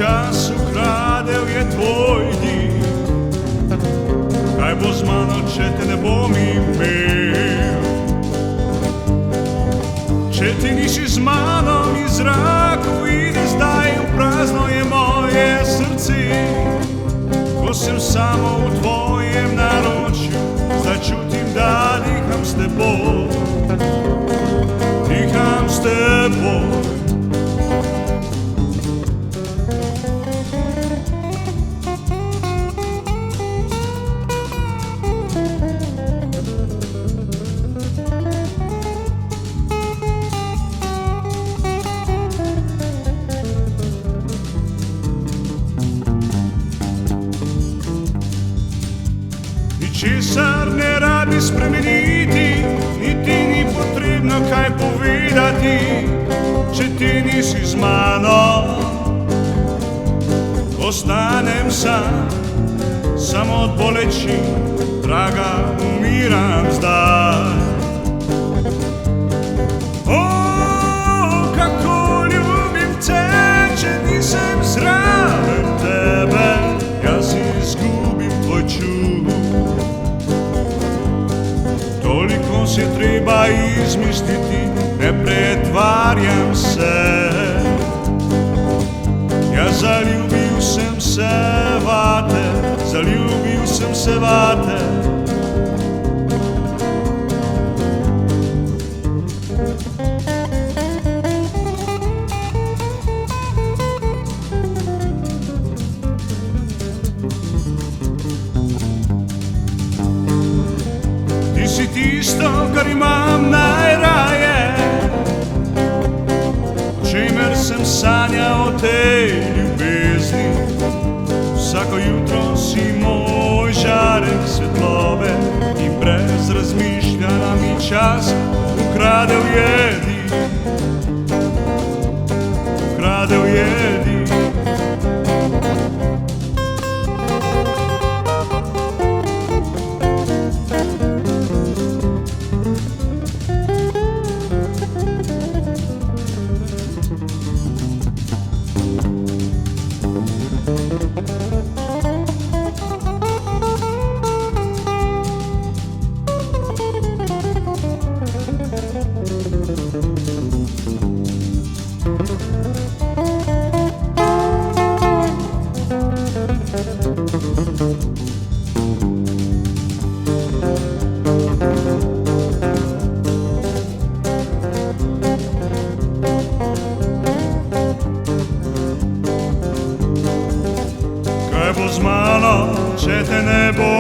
čas ukradel je tvoj dim. Kaj bo z mano, če te ne bom imel? Če ti nisi z mano, iz zraku ide zdaj, v prazno je moje srce. Ko sem samo v tvojem naročju, zdaj čutim, da diham s teboj. Diham s teboj. Česar ne rabi spremeniti, niti ni potrebno kaj povedati, če ti nisi z mano. Ostanem sam, samo od bolečin, draga, umiram zdaj. O, kako ljubim te, če nisem zraven tebe, jaz izgubim tvoj čut. Toliko si treba izmisliti, ne pretvarjam se. Ja, zaljubil sem se vate, zaljubil sem se vate. Si tisto, kar imam najraje, o čemer sem sanjal o tej ljubezni. Vsako jutro si moj žarek svetlobe in brez razmišljanja mi čas ukradel jedi, ukradel jedi. Kaj bo z mano, če te ne bo